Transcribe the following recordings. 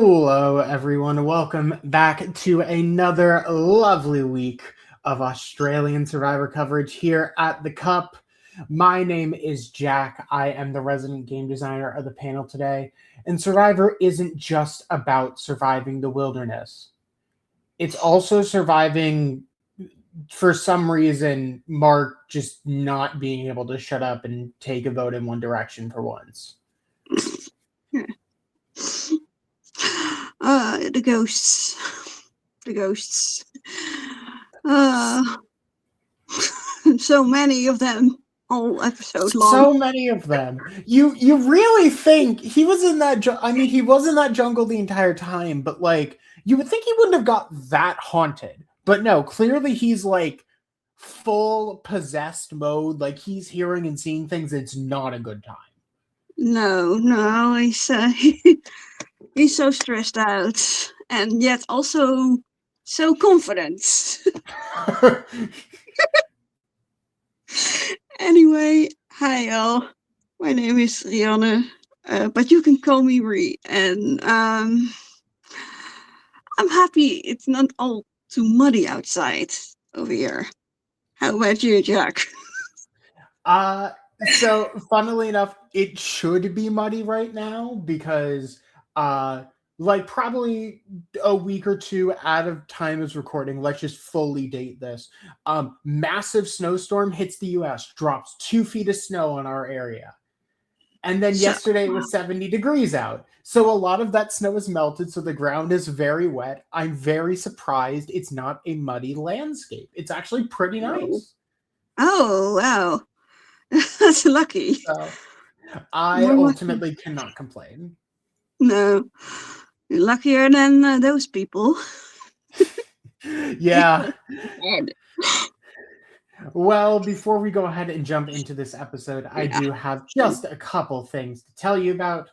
Hello, everyone. Welcome back to another lovely week of Australian Survivor coverage here at the Cup. My name is Jack. I am the resident game designer of the panel today. And Survivor isn't just about surviving the wilderness, it's also surviving, for some reason, Mark just not being able to shut up and take a vote in one direction for once. The ghosts. The ghosts. So many of them. All episode long. So many of them. You really think he was in that? He was in that jungle the entire time, but you would think he wouldn't have got that haunted. But no, clearly he's full possessed mode. He's hearing and seeing things. It's not a good time. No, he's so stressed out, and yet also so confident. Anyway, hi all. My name is Rianne, but you can call me Ri, and I'm happy it's not all too muddy outside over here. How about you, Jack? So funnily enough, it should be muddy right now because probably a week or two out of time is recording. Let's just fully date this. Massive snowstorm hits the US, drops 2 feet of snow on our area. And then yesterday it was 70 degrees out. So a lot of that snow is melted, so the ground is very wet. I'm very surprised it's not a muddy landscape. It's actually pretty nice. Oh, wow. That's lucky. So I ultimately cannot complain. No. You're luckier than those people. Yeah. Well, before we go ahead and jump into this episode, I do have just a couple things to tell you about.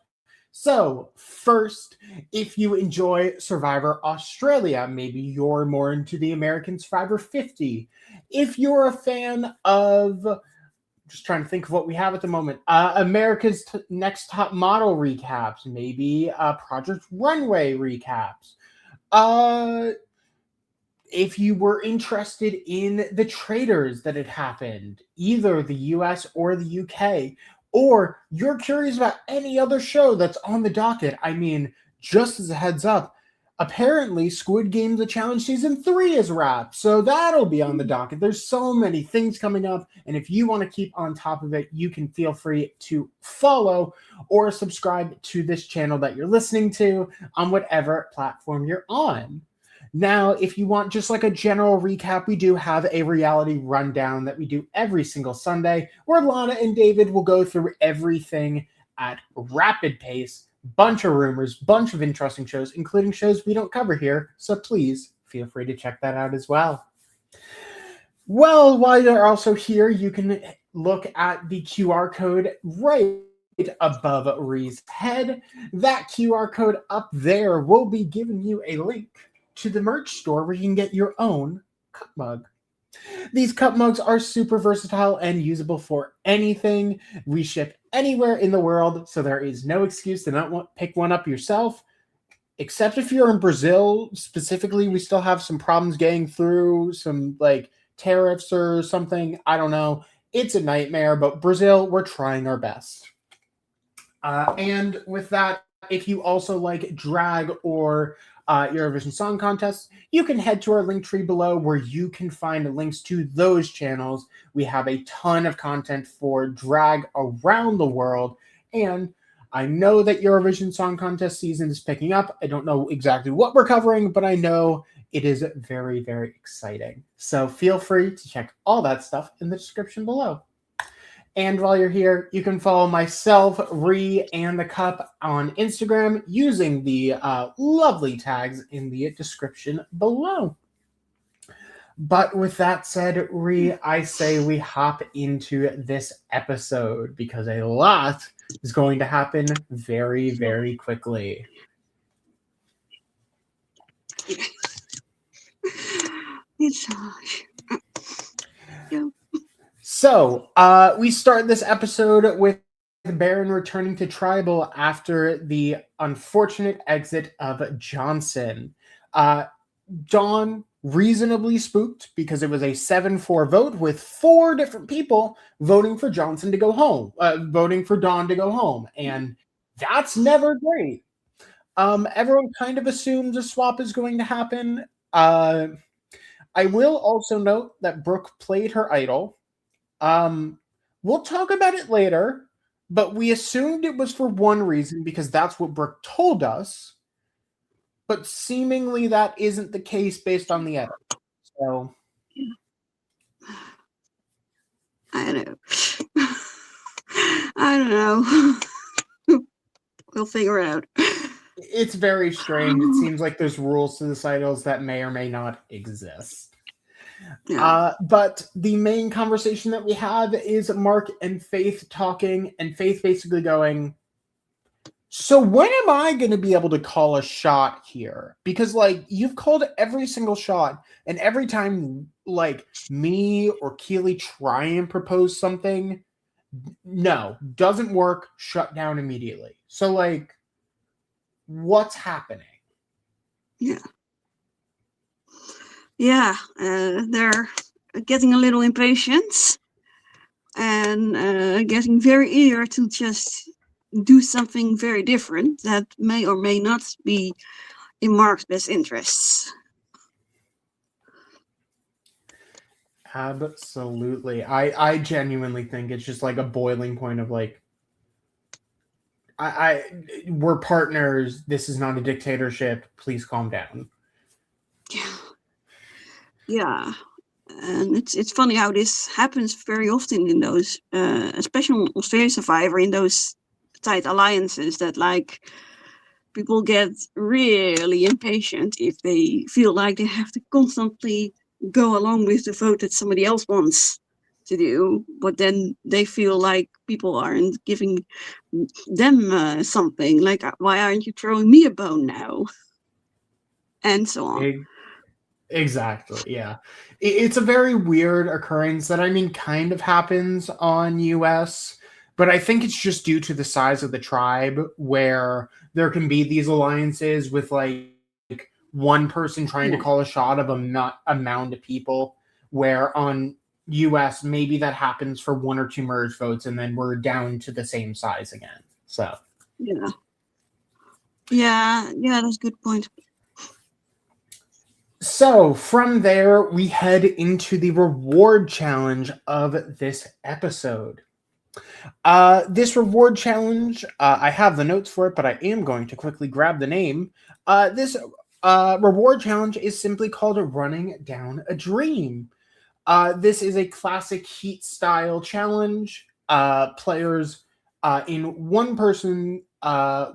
So, first, if you enjoy Survivor Australia, maybe you're more into the American Survivor 50. If you're a fan of, just trying to think of what we have at the moment, America's Next Top Model recaps, maybe Project Runway recaps. If you were interested in the traitors that had happened, either the US or the UK, or you're curious about any other show that's on the docket, just as a heads up, apparently Squid Game The Challenge Season 3 is wrapped, so that'll be on the docket. There's so many things coming up, and if you want to keep on top of it, you can feel free to follow or subscribe to this channel that you're listening to on whatever platform you're on. Now, if you want just a general recap, we do have a reality rundown that we do every single Sunday, where Lana and David will go through everything at rapid pace. Bunch of rumors, bunch of interesting shows, including shows we don't cover here, so please feel free to check that out as well. Well, while you're also here, you can look at the QR code right above Ri's head. That QR code up there will be giving you a link to the merch store where you can get your own cup mug. These cup mugs are super versatile and usable for anything. We ship anywhere in the world, so there is no excuse to not pick one up yourself. Except if you're in Brazil, specifically, we still have some problems getting through, some tariffs or something. I don't know. It's a nightmare, but Brazil, we're trying our best. And with that, if you also like drag or Eurovision Song Contest, you can head to our link tree below where you can find links to those channels. We have a ton of content for drag around the world, and I know that Eurovision Song Contest season is picking up. I don't know exactly what we're covering, but I know it is very, very exciting. So feel free to check all that stuff in the description below. And while you're here, you can follow myself, Ri, and the Cup on Instagram using the lovely tags in the description below. But with that said, Ri, I say we hop into this episode because a lot is going to happen very, very quickly. It's So, we start this episode with Baron returning to Tribal after the unfortunate exit of Johnson. Dawn reasonably spooked because it was a 7-4 vote with 4 different people voting for Johnson to go home, voting for Dawn to go home. And that's never great. Everyone kind of assumes a swap is going to happen. I will also note that Brooke played her idol. We'll talk about it later, but we assumed it was for one reason because that's what Brooke told us. But seemingly that isn't the case based on the edit. So I don't know. I don't know. We'll figure it out. It's very strange. It seems like there's rules to the titles that may or may not exist. Yeah. But the main conversation that we have is Mark and Faith talking, and Faith basically going, so when am I going to be able to call a shot here? Because, like, you've called every single shot, and every time, like, me or Keely try and propose something, no, doesn't work, shut down immediately. So, like, what's happening? Yeah. Yeah, they're getting a little impatient and getting very eager to just do something very different that may or may not be in Mark's best interests. Absolutely. I genuinely think it's just like a boiling point of like, we're partners. This is not a dictatorship. Please calm down. Yeah. And it's funny how this happens very often in those, especially on Australia Survivor, in those tight alliances that like people get really impatient if they feel like they have to constantly go along with the vote that somebody else wants to do, but then they feel like people aren't giving them something, like why aren't you throwing me a bone now, and so on. Exactly, yeah. It's a very weird occurrence that, I mean, kind of happens on US, but I think it's just due to the size of the tribe where there can be these alliances with like one person trying to call a shot of a mound of people, where on US maybe that happens for 1 or 2 merge votes and then we're down to the same size again. So yeah, that's a good point. So from there, we head into the reward challenge of this episode. This reward challenge, I have the notes for it, but I am going to quickly grab the name. This reward challenge is simply called Running Down a Dream. This is a classic Heat style challenge. Players in one person at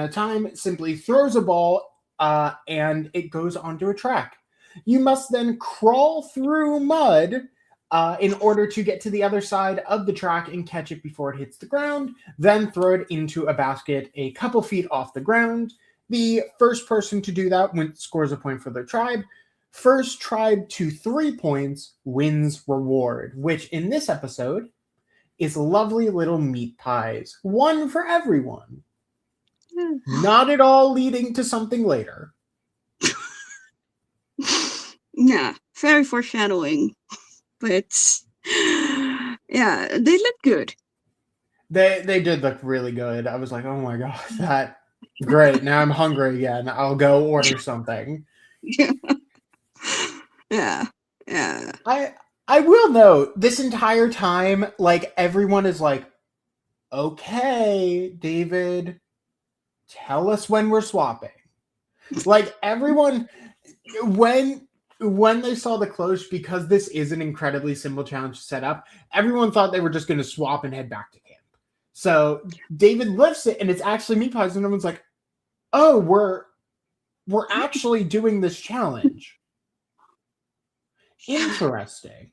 a time simply throws a ball and it goes onto a track. You must then crawl through mud in order to get to the other side of the track and catch it before it hits the ground, then throw it into a basket a couple feet off the ground. The first person to do that scores a point for their tribe. First tribe to 3 points wins reward, which in this episode is lovely little meat pies, one for everyone. Not at all leading to something later. Yeah, very foreshadowing, but yeah, they look good. They did look really good. I was like, oh my god, that great. Now I'm hungry again. I'll go order something. Yeah. I will note this entire time, like everyone is like, okay, David, tell us when we're swapping. Like everyone, when they saw the cloche, because this is an incredibly simple challenge to set up, everyone thought they were just going to swap and head back to camp. So David lifts it, and it's actually meat pies, and everyone's like, "Oh, we're actually doing this challenge. Interesting."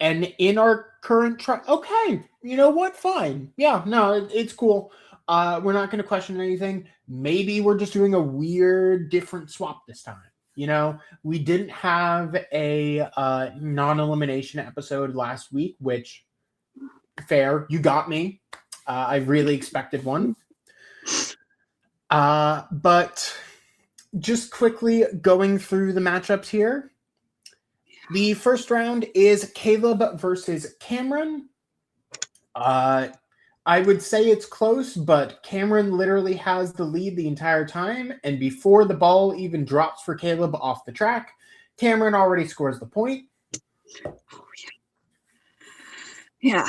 And in our current okay, you know what? Fine, yeah, no, it's cool. We're not going to question anything. Maybe we're just doing a weird, different swap this time. You know, we didn't have a non-elimination episode last week, which fair. You got me. I really expected one. But just quickly going through the matchups here. The first round is Caleb versus Cameron. I would say it's close, but Cameron literally has the lead the entire time, and before the ball even drops for Caleb off the track, Cameron already scores the point. Oh, yeah.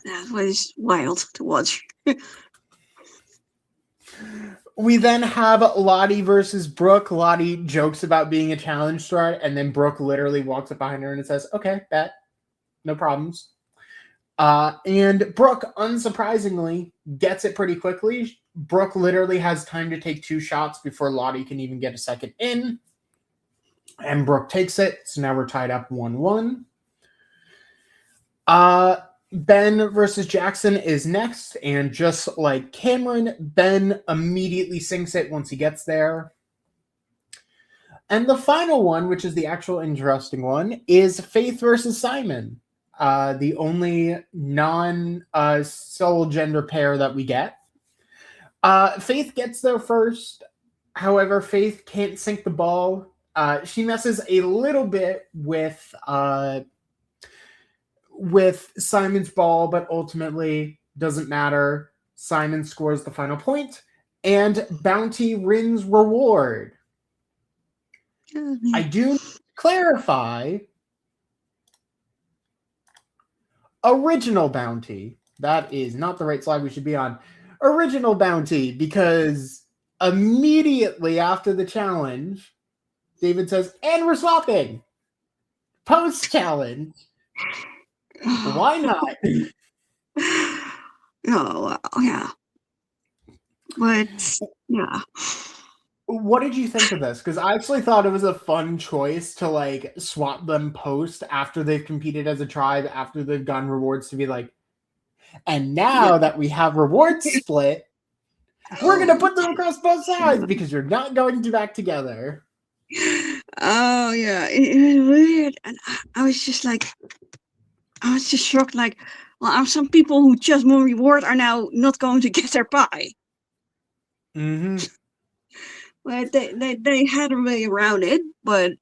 That was wild to watch. We then have Lottie versus Brooke. Lottie jokes about being a challenge start, and then Brooke literally walks up behind her and says, okay, bet. No problems. And Brooke, unsurprisingly, gets it pretty quickly. Brooke literally has time to take 2 shots before Lottie can even get a second in. And Brooke takes it, so now we're tied up 1-1. Ben versus Jackson is next, and just like Cameron, Ben immediately sinks it once he gets there. And the final one, which is the actual interesting one, is Faith versus Simon. The only non-soul gender pair that we get. Faith gets there first. However, Faith can't sink the ball. She messes a little bit with Simon's ball, but ultimately doesn't matter. Simon scores the final point, and Bounty wins reward. I do clarify. Original Bounty. That is not the right slide we should be on. Original Bounty, because immediately after the challenge, David says, and we're swapping. Post-challenge. Why not? Oh, yeah. But, yeah. What did you think of this? Because I actually thought it was a fun choice to like swap them post after they've competed as a tribe, after they've gotten rewards, to be like, and now that we have rewards split, we're going to put them across both sides because you're not going to back together. Oh, yeah. It was weird. And I was just shocked. Like, well, some people who just won reward are now not going to get their pie. Mm-hmm. But they had a way around it, but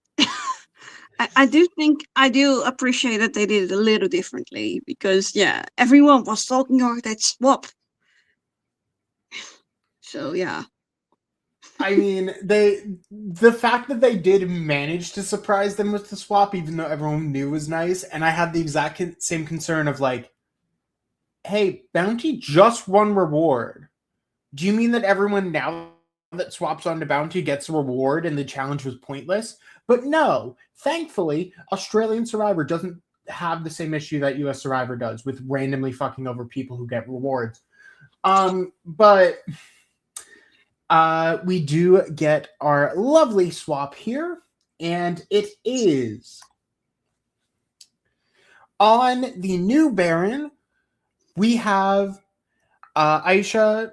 I do appreciate that they did it a little differently, because yeah, everyone was talking about that swap. So yeah. I mean, the fact that they did manage to surprise them with the swap, even though everyone knew was nice, and I had the exact same concern of like, hey, Bounty just won reward. Do you mean that everyone now that swaps onto Bounty gets a reward and the challenge was pointless? But no, thankfully, Australian Survivor doesn't have the same issue that US Survivor does with randomly fucking over people who get rewards. But we do get our lovely swap here, and it is on the new Baron. We have Aisha,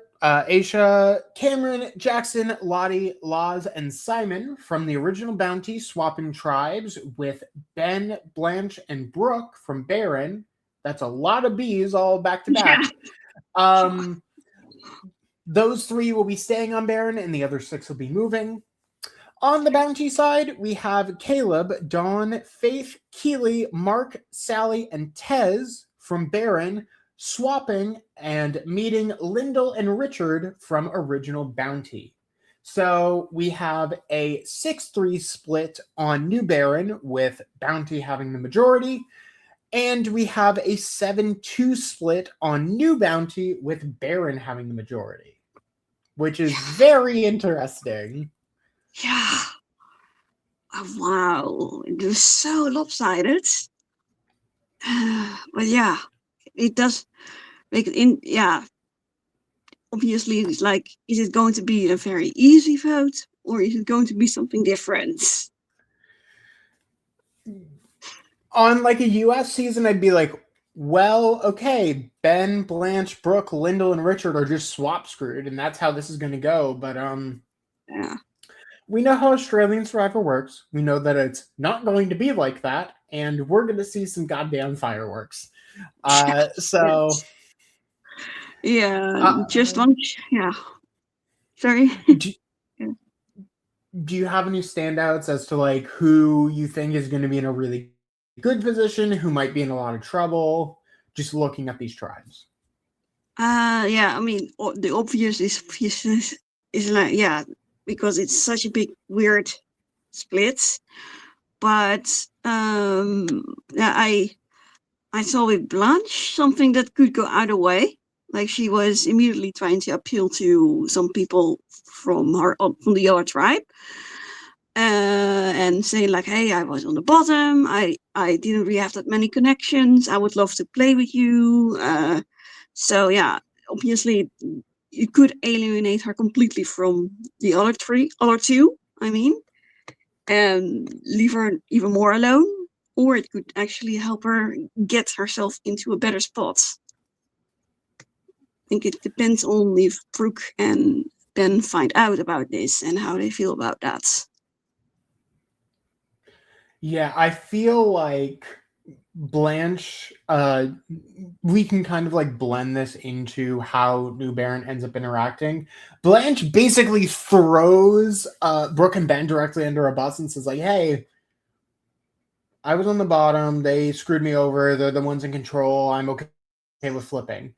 Cameron, Jackson, Lottie, Laz, and Simon from the original Bounty swapping tribes with Ben, Blanche, and Brooke from Baron. That's a lot of B's all back to back. Yeah. Those 3 will be staying on Baron, and the other 6 will be moving. On the Bounty side, we have Caleb, Dawn, Faith, Keely, Mark, Sally, and Tez from Baron swapping and meeting Lyndall and Richard from original Bounty. So we have a 6-3 split on New Baron with Bounty having the majority, and we have a 7-2 split on New Bounty with Baron having the majority, which is very interesting. Yeah. Oh, wow. It was so lopsided. But yeah, it does make it obviously it's like, is it going to be a very easy vote, or is it going to be something different? On like a US season, I'd be like, well, okay, Ben, Blanche, Brooke, Lyndall, and Richard are just swap screwed, and that's how this is going to go. But yeah, we know how Australian Survivor works. We know that it's not going to be like that. and we're gonna see some goddamn fireworks. So Yes. Yeah, just uh, one. Yeah, sorry. do, Yeah. do you have any standouts as to like who you think is going to be in a really good position, who might be in a lot of trouble? Just looking at these tribes. Yeah. I mean, the obvious is like, yeah, because it's such a big weird split. But yeah, I saw with Blanche something that could go either way. Like she was immediately trying to appeal to some people from the other tribe, and saying like, "Hey, I was on the bottom. I didn't really have that many connections. I would love to play with you." So yeah, obviously you could alienate her completely from the other two. I mean, and leave her even more alone, or it could actually help her get herself into a better spot. I think it depends on if Brooke and Ben find out about this and how they feel about that. Yeah, I feel like Blanche, we can kind of like blend this into how New Baron ends up interacting. Blanche basically throws Brooke and Ben directly under a bus and says like, "Hey, I was on the bottom. They screwed me over. They're the ones in control. I'm okay with flipping."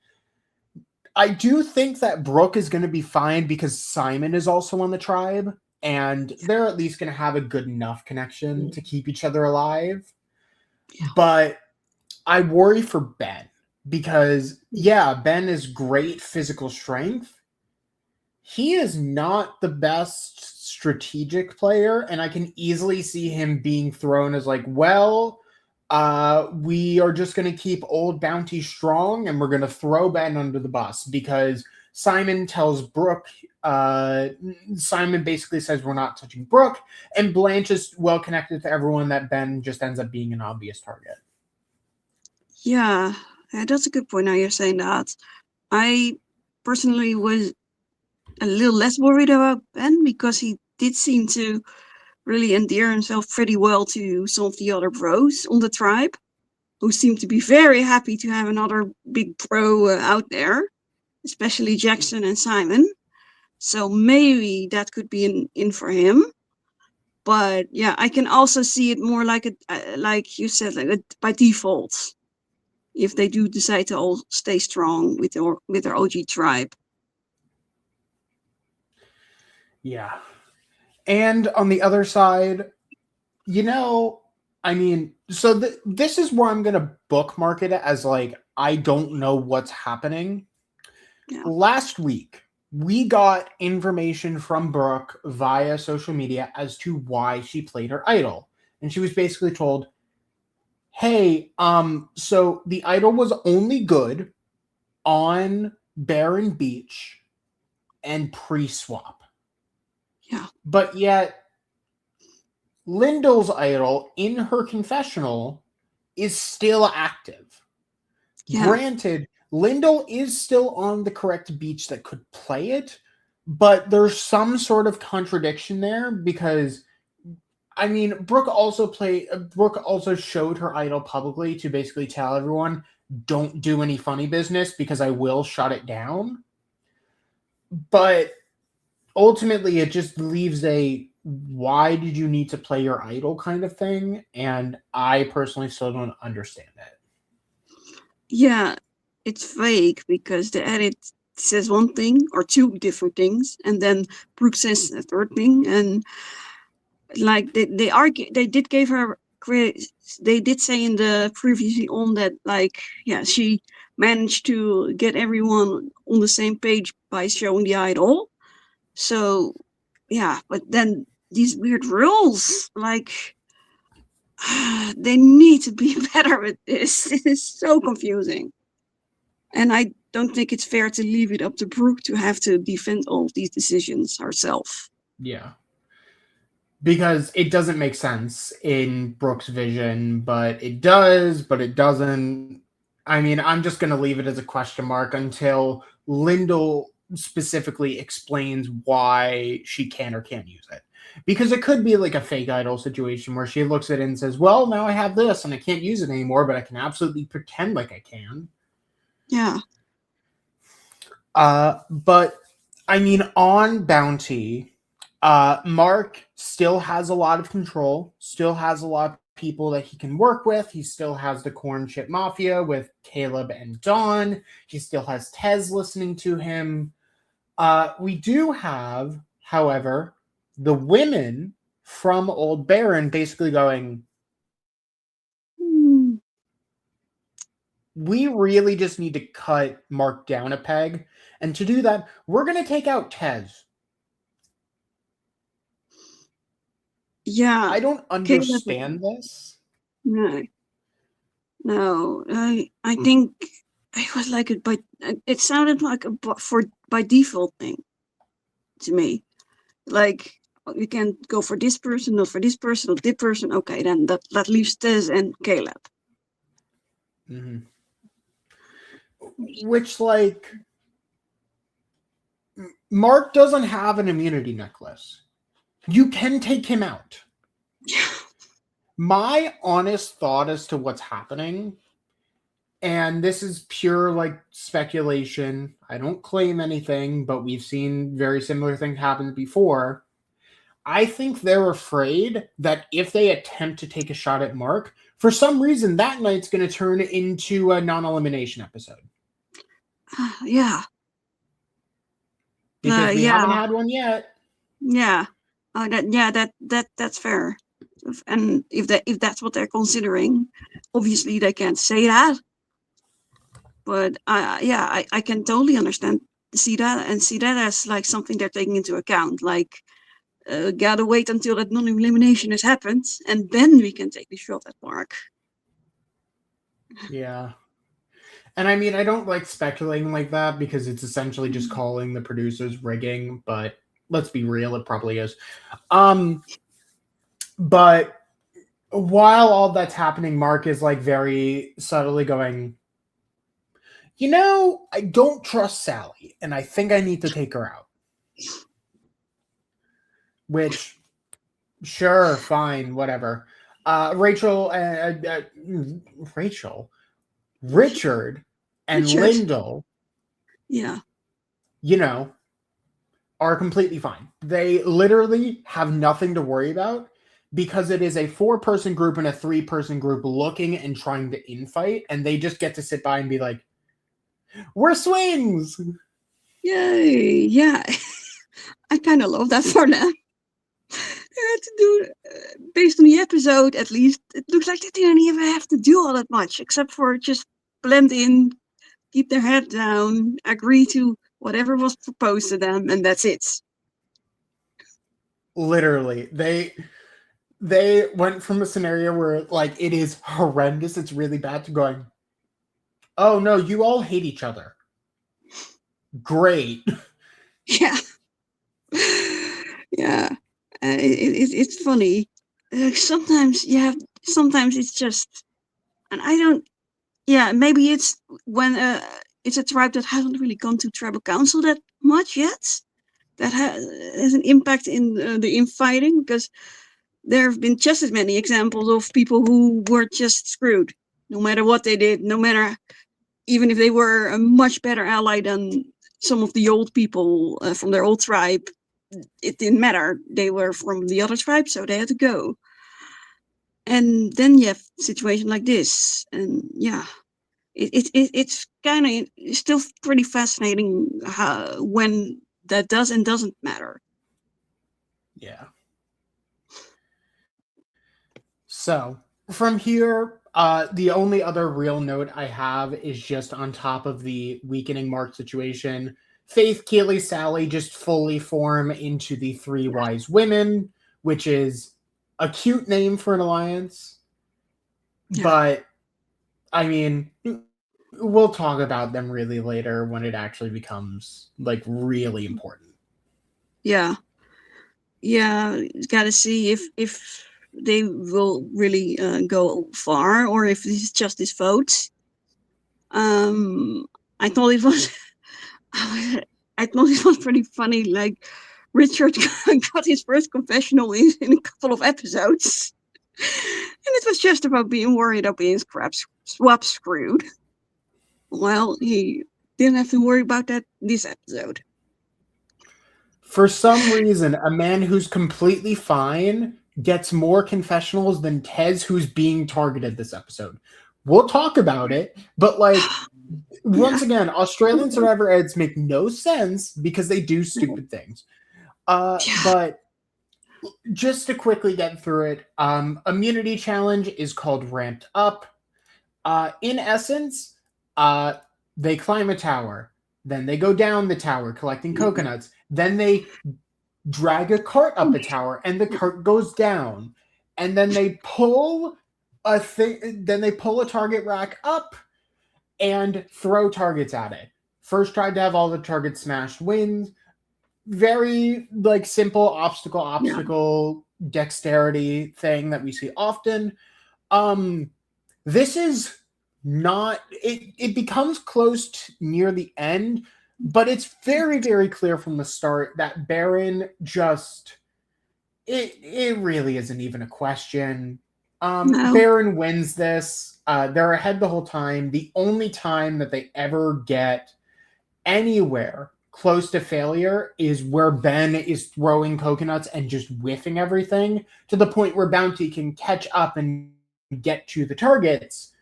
I do think that Brooke is going to be fine because Simon is also on the tribe, and they're at least going to have a good enough connection to keep each other alive. But I worry for Ben because, yeah, Ben is great physical strength. He is not the best strategic player, and I can easily see him being thrown as like, well, we are just going to keep Old Bounty strong, and we're going to throw Ben under the bus because Simon tells Brooke. Simon basically says we're not touching Brooke, and Blanche is well connected to everyone that Ben just ends up being an obvious target. Yeah, that's a good point. Now you're saying that. I personally was a little less worried about Ben because he did seem to really endear himself pretty well to some of the other bros on the tribe, who seemed to be very happy to have another big bro out there, especially Jackson and Simon. So maybe that could be in for him. But yeah, I can also see it more like like you said, like by default, if they do decide to all stay strong with their OG tribe. Yeah. And on the other side, you know, I mean, so this is where I'm going to bookmark it as like, I don't know what's happening. Yeah. Last week, we got information from Brooke via social media as to why she played her idol. And she was basically told, hey, so the idol was only good on Barren Beach and pre-swap. Yeah. But yet Lyndall's idol in her confessional is still active. Yeah. Granted, Lyndall is still on the correct beach that could play it, but there's some sort of contradiction there because I mean, Brooke also showed her idol publicly to basically tell everyone, don't do any funny business because I will shut it down. But ultimately it just leaves a why did you need to play your idol kind of thing, and I personally still don't understand it. Yeah, it's vague because the edit says one thing or two different things, and then Brooke says a third thing, and like they argue, they did give her credit. They did say in the previously on that like yeah she managed to get everyone on the same page by showing the idol. So yeah, but then these weird rules like they need to be better with this. It is so confusing. And I don't think it's fair to leave it up to Brooke to have to defend all of these decisions herself. Yeah, because it doesn't make sense in Brooke's vision, but it does, but it doesn't. I mean, I'm just going to leave it as a question mark until Lyndall specifically explains why she can or can't use it. Because it could be like a fake idol situation where she looks at it and says, well, now I have this and I can't use it anymore, but I can absolutely pretend like I can. Yeah. But I mean, on Bounty, Mark still has a lot of control, still has a lot of people that he can work with. He still has the Corn Chip Mafia with Caleb and Dawn. He still has Tez listening to him. We do have, however, the women from Old Baron basically going, we really just need to cut Mark down a peg. And to do that, we're going to take out Tez. Yeah. I don't understand this. No. I think it was like it sounded like a by default thing to me. Like, you can't go for this person, not for this person, or this person. Okay, then that leaves Tez and Caleb. Mm-hmm. Which, like, Mark doesn't have an immunity necklace. You can take him out. My honest thought as to what's happening, and this is pure, like, speculation. I don't claim anything, but we've seen very similar things happen before. I think they're afraid that if they attempt to take a shot at Mark, for some reason that night's going to turn into a non-elimination episode. Yeah. Because we haven't had one yet. Yeah. That's fair. And if that's what they're considering, obviously they can't say that. But I can totally see that as like something they're taking into account. Like, gotta wait until that non-elimination has happened, and then we can take the shot at Mark. Yeah. And I mean, I don't like speculating like that because it's essentially just calling the producers rigging, but let's be real, it probably is. But while all that's happening, Mark is like very subtly going, I don't trust Sally, and I think I need to take her out. Which, sure, fine, whatever. Richard and Lyndall, are completely fine. They literally have nothing to worry about because it is a 4-person group and a 3-person group looking and trying to infight, and they just get to sit by and be like, we're swings! Yay! Yeah. I kind of love that for them. They had to do, based on the episode at least, it looks like they didn't even have to do all that much, except for just blend in, keep their head down, agree to whatever was proposed to them, and that's it. Literally. They went from a scenario where, like, it is horrendous, it's really bad, to going, oh no, you all hate each other. Great. Yeah. Yeah. It's funny. Sometimes it's just, and I don't, maybe it's when it's a tribe that hasn't really gone to tribal council that much yet, that has an impact in the infighting, because there have been just as many examples of people who were just screwed, no matter what they did, no matter, even if they were a much better ally than some of the old people from their old tribe. It didn't matter. They were from the other tribe, so they had to go. And then you have a situation like this, and it's kind of still pretty fascinating when that does and doesn't matter. Yeah. So from here, the only other real note I have is just on top of the weakening Mark situation. Faith, Keely, Sally just fully form into the 3 Wise Women, which is a cute name for an alliance. Yeah. But, I mean, we'll talk about them really later when it actually becomes, like, really important. Yeah. Yeah, gotta see if they will really go far, or if this is just this vote. I thought it was... I thought it was pretty funny. Like, Richard got his first confessional in a couple of episodes. And it was just about being worried about being swap screwed. Well, he didn't have to worry about that this episode. For some reason, a man who's completely fine gets more confessionals than Tez, who's being targeted this episode. We'll talk about it, but like, once again, Australian Survivor ads make no sense because they do stupid things. But just to quickly get through it, immunity challenge is called Ramped Up. In essence, they climb a tower, then they go down the tower collecting coconuts, then they drag a cart up a tower and the cart goes down, and then they pull a target rack up and throw targets at it. First tried to have all the targets smashed wins. Very like simple obstacle dexterity thing that we see often. This is not it becomes close near the end, but it's very, very clear from the start that Baron just it really isn't even a question. No. Baron wins this. They're ahead the whole time. The only time that they ever get anywhere close to failure is where Ben is throwing coconuts and just whiffing everything to the point where Bounty can catch up and get to the targets.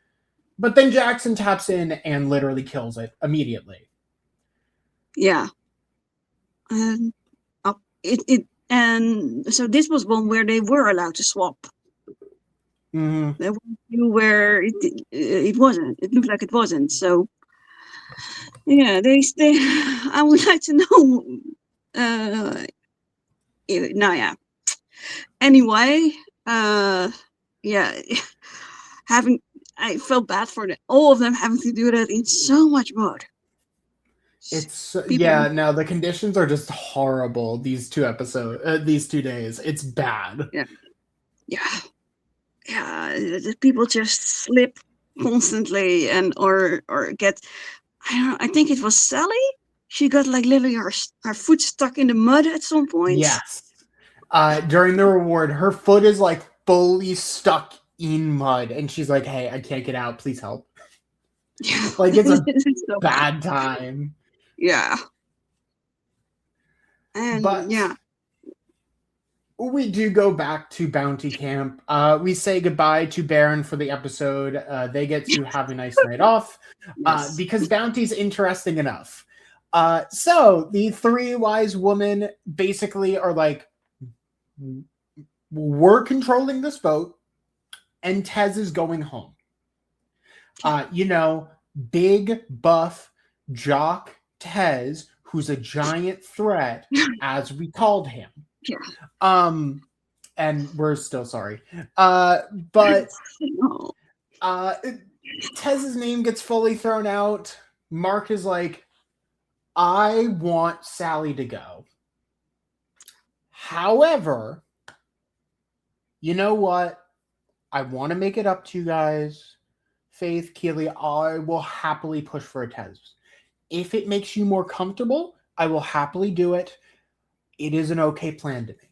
But then Jackson taps in and literally kills it immediately. Yeah. And so this was one where they were allowed to swap. Mm-hmm. There was a few where it wasn't. It looked like it wasn't. So yeah, they I would like to know. Yeah. Anyway, yeah, I felt bad for all of them having to do that in so much mud. It's no, the conditions are just horrible. These 2 days, it's bad. Yeah. The people just slip constantly or get. I don't know. I think it was Sally. She got like literally her foot stuck in the mud at some point. Yes. During the reward, her foot is like fully stuck in mud, and she's like, "Hey, I can't get out. Please help." Yeah. Like it's a so bad time. Yeah. And but yeah. We do go back to Bounty Camp. We say goodbye to Baron for the episode. They get to have a nice night off because Bounty's interesting enough. So the 3 wise women basically are like, we're controlling this boat and Tez is going home. Big buff jock Tez, who's a giant threat, as we called him. Yeah. And we're still sorry. But Tez's name gets fully thrown out. Mark is like, I want Sally to go. However, you know what? I want to make it up to you guys. Faith, Keely, I will happily push for a Tez. If it makes you more comfortable, I will happily do it. It is an okay plan to me.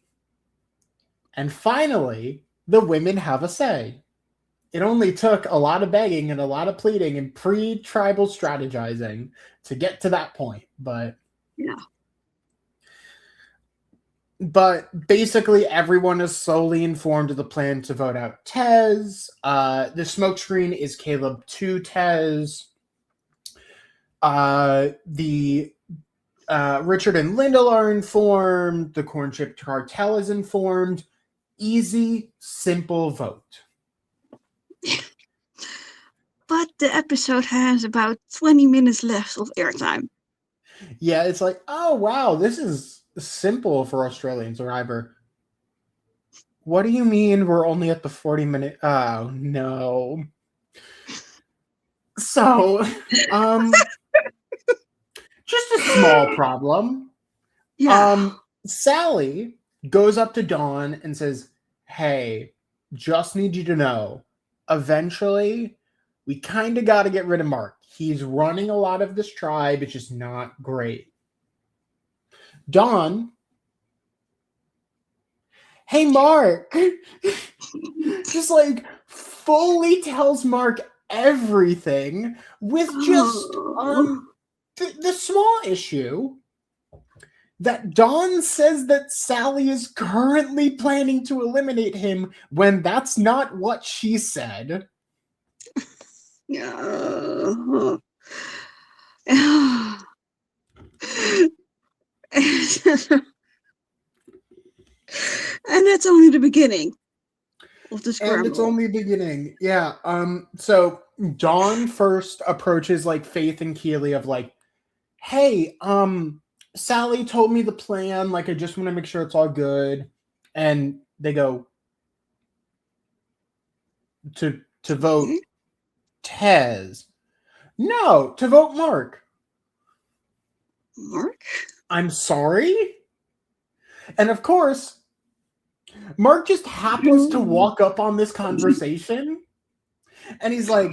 And finally, the women have a say. It only took a lot of begging and a lot of pleading and pre-tribal strategizing to get to that point. But yeah. But basically, everyone is slowly informed of the plan to vote out Tez. The smokescreen is Caleb to Tez. Richard and Lyndall are informed. The Corn Chip Cartel is informed. Easy, simple vote. But the episode has about 20 minutes left of airtime. Yeah, it's like, oh, wow, this is simple for Australian Survivor. What do you mean we're only at the 40-minute? Oh, no. So, just a small problem. Yeah. Sally goes up to Dawn and says, hey, just need you to know, eventually, we kind of got to get rid of Mark. He's running a lot of this tribe. It's just not great. Dawn Hey, Mark. Just like fully tells Mark everything with just Oh. the small issue that Dawn says that Sally is currently planning to eliminate him when that's not what she said. Yeah. And that's only the beginning of the And it's scramble. only beginning. Yeah. So Dawn first approaches like Faith and Keely of like, hey, Sally told me the plan, like I just want to make sure it's all good. And they go to vote Tez. No, to vote Mark. Mark? I'm sorry? And of course, Mark just happens to walk up on this conversation and he's like,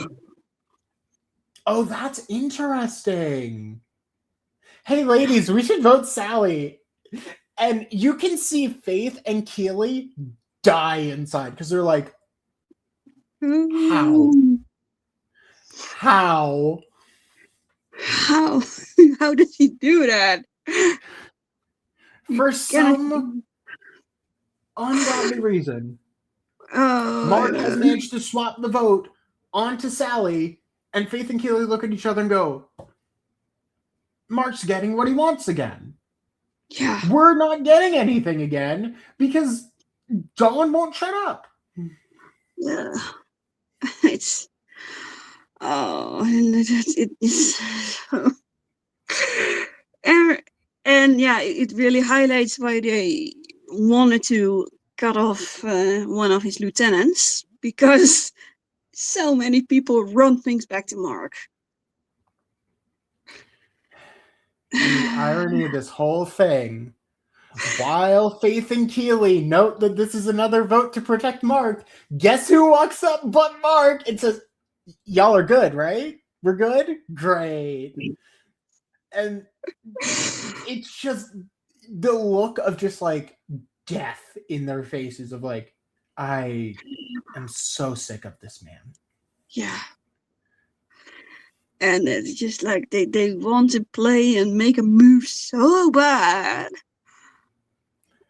oh, that's interesting. Hey, ladies, we should vote Sally. And you can see Faith and Keely die inside because they're like, how? How? How? How did he do that? For some ungodly reason, Mark has managed to swap the vote onto Sally, and Faith and Keely look at each other and go, Mark's getting what he wants again. Yeah. We're not getting anything again because Dawn won't shut up. Yeah. It's and it is and yeah, it really highlights why they wanted to cut off one of his lieutenants, because so many people run things back to Mark. And the irony of this whole thing, while Faith and Keely note that this is another vote to protect Mark, guess who walks up but Mark and says, y'all are good, right? We're good? Great. And it's just the look of just like death in their faces of like, I am so sick of this man. Yeah. And it's just like they want to play and make a move so bad.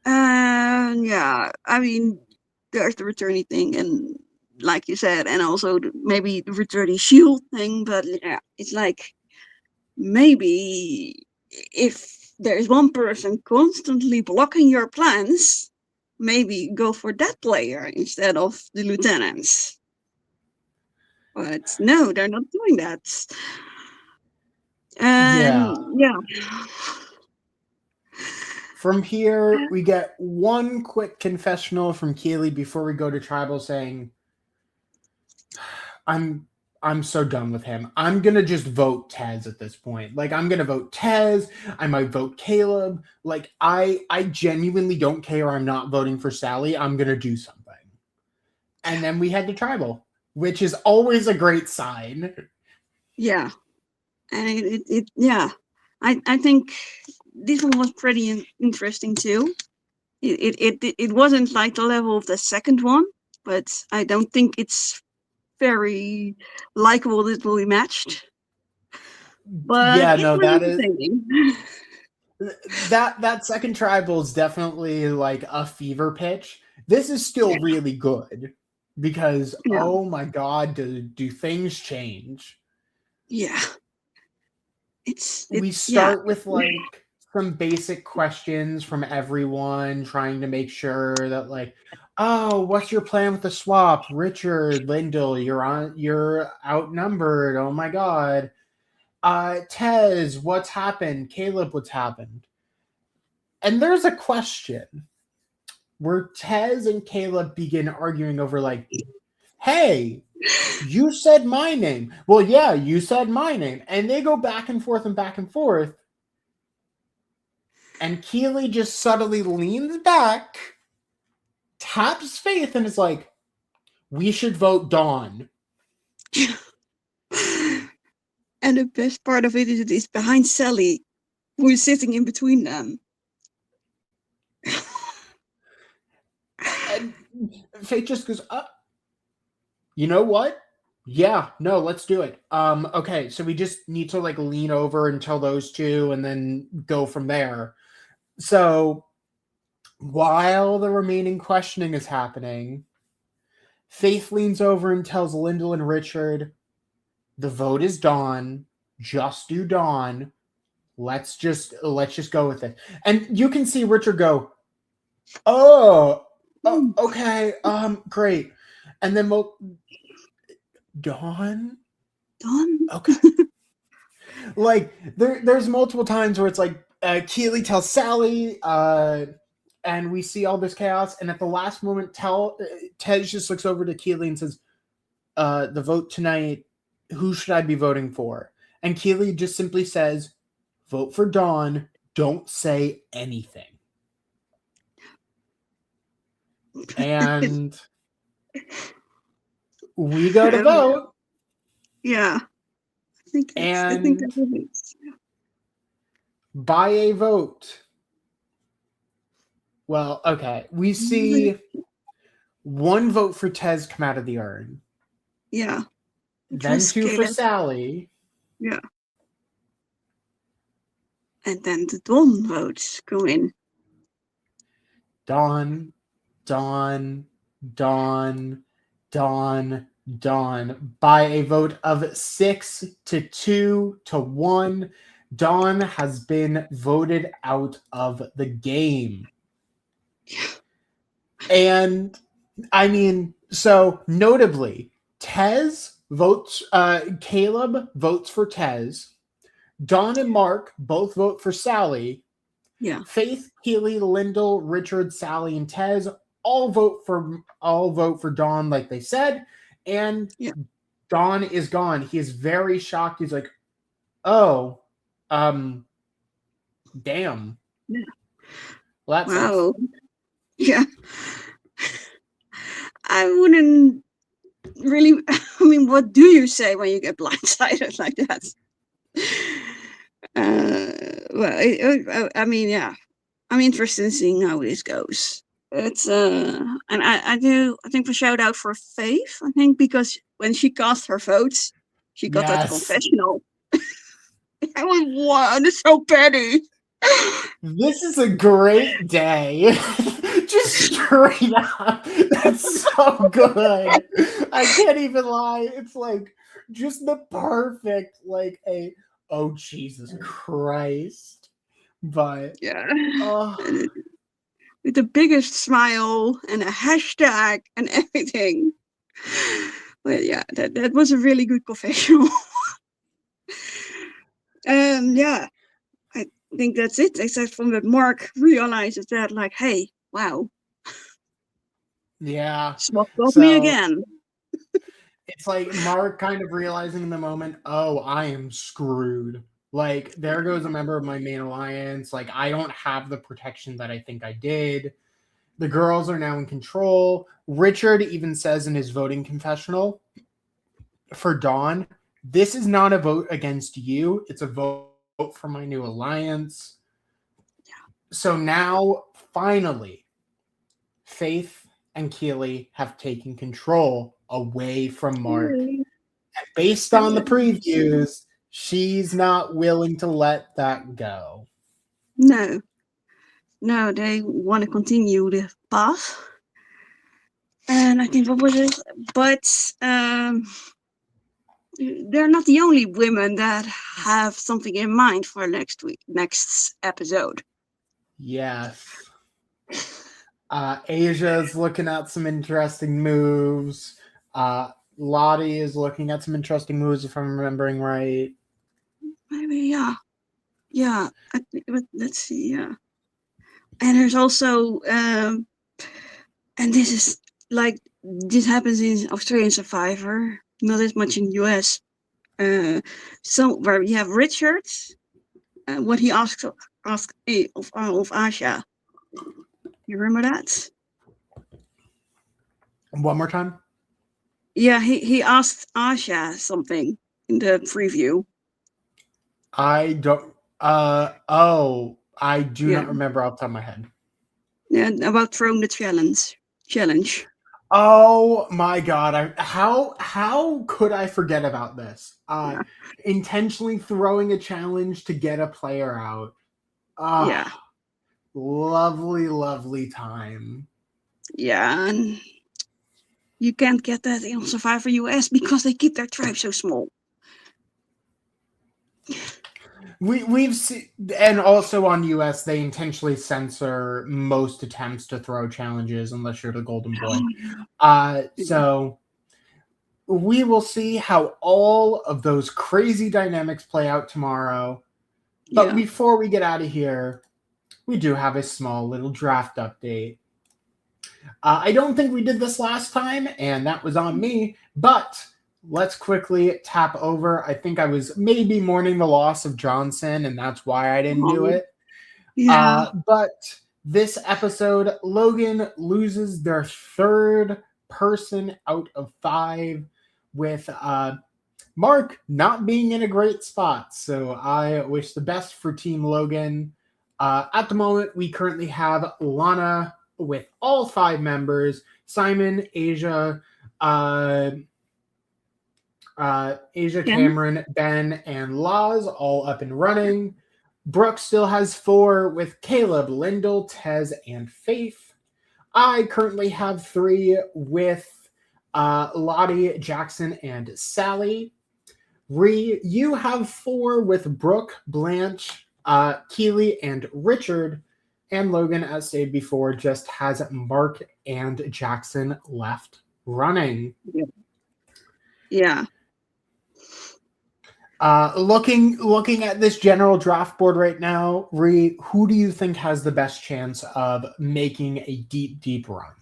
And yeah, I mean, there's the returning thing, and like you said, and also maybe the returning shield thing. But yeah, it's like maybe if there's one person constantly blocking your plans, maybe go for that player instead of the lieutenants. But no, they're not doing that. And yeah. From here, we get one quick confessional from Keely before we go to Tribal saying, I'm so done with him. I'm going to just vote Tez at this point. Like, I'm going to vote Tez. I might vote Caleb. Like, I genuinely don't care. I'm not voting for Sally. I'm going to do something. And then we head to Tribal, which is always a great sign. Yeah. And it yeah. I think this one was pretty interesting too. It wasn't like the level of the second one, but I don't think it's very likable that will be matched. But yeah, no, that is that second Tribal is definitely like a fever pitch. This is still really good because oh my god, do things change? Yeah. We start with like some basic questions from everyone, trying to make sure that like, oh, what's your plan with the swap? Richard, Lyndall, you're outnumbered. Oh my god. Tez, what's happened? Caleb, what's happened? And there's a question where Tez and Caleb begin arguing over like, hey, you said my name. Well, yeah, you said my name. And they go back and forth and back and forth. And Keely just subtly leans back, taps Faith, and is like, we should vote Dawn. And the best part of it is it's behind Sally, who is sitting in between them. Faith just goes, you know what? Yeah, no, let's do it. Okay, so we just need to like lean over and tell those two and then go from there. So while the remaining questioning is happening, Faith leans over and tells Lyndall and Richard, the vote is Dawn. Just do Dawn. Let's just go with it. And you can see Richard go, oh, okay, great. And then we'll Dawn? Okay. Like there's multiple times where it's like Keely tells Sally, and we see all this chaos, and at the last moment Tej just looks over to Keely and says, the vote tonight, who should I be voting for? And Keely just simply says, vote for Dawn, don't say anything. And we go to vote. Yeah. I think that's it. By a vote. Well, okay. We see one vote for Tez come out of the urn. Yeah. Then two for Sally. Yeah. And then the Dawn votes go in. Dawn. By a vote of 6-2 to 1, Dawn has been voted out of the game. Yeah. And I mean, so notably, Tez votes, Caleb votes for Tez. Dawn and Mark both vote for Sally. Yeah. Faith, Keely, Lyndall, Richard, Sally, and Tez all vote for Dawn, like they said. And Dawn is gone. He is very shocked. He's like, oh, damn. Yeah. Well, wow. Yeah. I wouldn't really, I mean, what do you say when you get blindsided like that? Well, I mean, yeah, I'm interested in seeing how this goes. It's and I think a shout out for Faith. I think because when she cast her votes, she got that confessional. I was, wow, that's so petty. This is a great day. Just straight up. That's so good. I can't even lie. It's like just the perfect, like a, oh, Jesus Christ. But yeah. With the biggest smile and a hashtag and everything. But yeah, that was a really good confessional. Yeah, I think that's it, except from that Mark realizes that, like, hey, wow. Yeah. Swapped off me again. It's like Mark kind of realizing in the moment, oh, I am screwed. Like, there goes a member of my main alliance. Like, I don't have the protection that I think I did. The girls are now in control. Richard even says in his voting confessional for Dawn, this is not a vote against you. It's a vote for my new alliance. Yeah. So now, finally, Faith and Keely have taken control away from Mark. And based on the previews, she's not willing to let that go. No, they want to continue the path. And I think, what was it? But they're not the only women that have something in mind for next episode. Yes. Asia's looking at some interesting moves. Lottie is looking at some interesting moves, if I'm remembering right. Maybe, yeah. Yeah, let's see, yeah. And there's also, and this is like, this happens in Australian Survivor, not as much in US. So where you have Richard, what he asked of Asha. You remember that? One more time? Yeah, he asked Asha something in the preview. I don't. I do not remember off the top of my head. Yeah, about throwing the challenge. challenge. Oh my God! How could I forget about this? Yeah. Intentionally throwing a challenge to get a player out. Yeah. Ah, lovely, lovely time. Yeah. And you can't get that in Survivor US because they keep their tribe so small. We've seen, and also on US, they intentionally censor most attempts to throw challenges unless you're the golden boy. So we will see how all of those crazy dynamics play out tomorrow. But Yeah. before we get out of here, we do have a small little draft update. I don't think we did this last time, and that was on me, but let's quickly tap over. I think I was maybe mourning the loss of Johnson, and that's why I didn't do it. Yeah. But this episode, Logan loses their third person out of 5 with Mark not being in a great spot. So I wish the best for Team Logan. At the moment, we currently have Lana with all 5 members: Simon, Asia, Cameron, Ben, and Laz all up and running. Brooke still has 4 with Caleb, Lyndall, Tez, and Faith. I currently have 3 with Lottie, Jackson, and Sally. You have 4 with Brooke, Blanche, Keely, and Richard. And Logan, as stated before, just has Mark and Jackson left running. Yeah. Looking at this general draft board right now, who do you think has the best chance of making a deep run?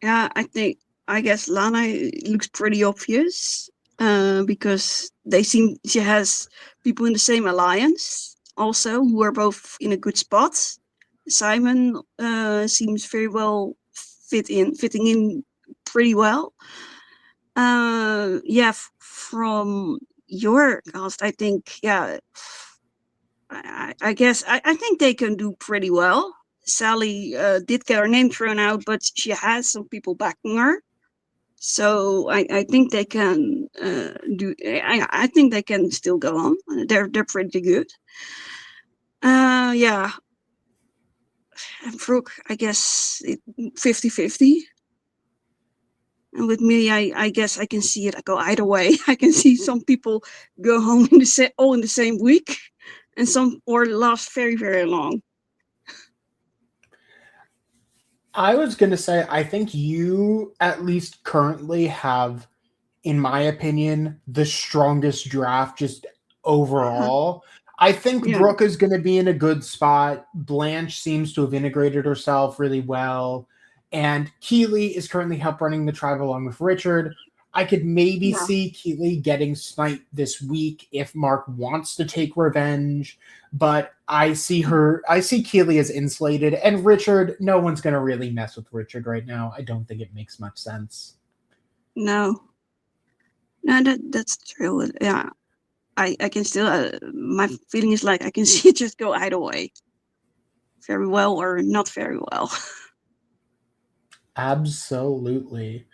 Yeah, I guess Lana looks pretty obvious because she has people in the same alliance also who are both in a good spot. Simon seems very well fitting in pretty well. From your cast, I think, I guess I think they can do pretty well. Sally did get her name thrown out, but she has some people backing her. So I think they can do. I think they can still go on. They're pretty good. Yeah. And Brooke, I guess 50-50. And with me, I guess I can see it go either way. I can see some people go home in the same week, and some or last very, very long. I was going to say, I think you at least currently have, in my opinion, the strongest draft just overall. I think Brooke is going to be in a good spot. Blanche seems to have integrated herself really well. And Keely is currently help running the tribe along with Richard. I could maybe see Keely getting sniped this week if Mark wants to take revenge. But I see Keely as insulated. And Richard, no one's going to really mess with Richard right now. I don't think it makes much sense. No, that's true. Yeah. I can still, my feeling is like I can see it just go either way. Very well or not very well. Absolutely.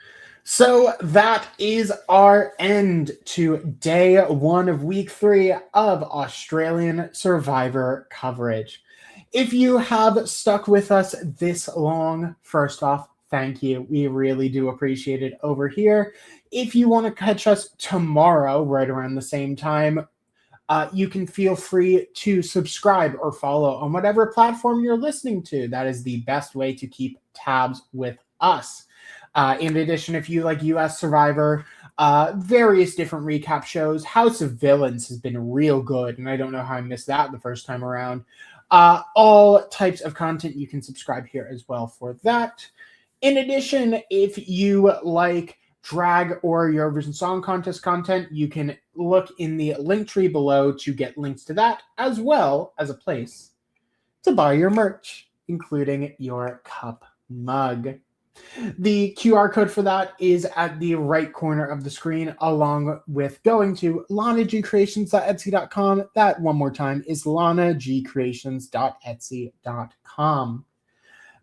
So that is our end to day 1 of week 3 of Australian Survivor coverage. If you have stuck with us this long, first off, thank you. We really do appreciate it over here. If you want to catch us tomorrow, right around the same time, you can feel free to subscribe or follow on whatever platform you're listening to. That is the best way to keep tabs with us. In addition, if you like US Survivor, various different recap shows, House of Villains has been real good, and I don't know how I missed that the first time around. All types of content, you can subscribe here as well for that. In addition, if you like drag or Eurovision Song Contest content, you can look in the link tree below to get links to that, as well as a place to buy your merch, including your cup mug. The QR code for that is at the right corner of the screen, along with going to lanagcreations.etsy.com. That, one more time, is lanagcreations.etsy.com.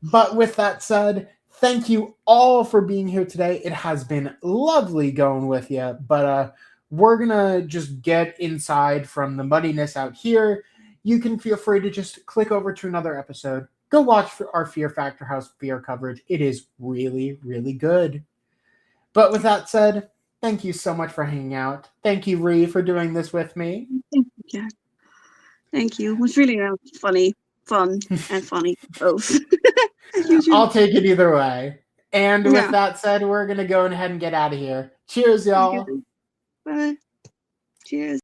But with that said, thank you all for being here today. It has been lovely going with you, but we're gonna just get inside from the muddiness out here. You can feel free to just click over to another episode. Go watch our Fear Factor House Fear coverage. It is really, really good. But with that said, thank you so much for hanging out. Thank you, Ree, for doing this with me. Thank you, Jack. Thank you. It was really fun and funny both. I'll take it either way. And with Yeah. that said, we're going to go ahead and get out of here. Cheers, y'all. Bye. Cheers.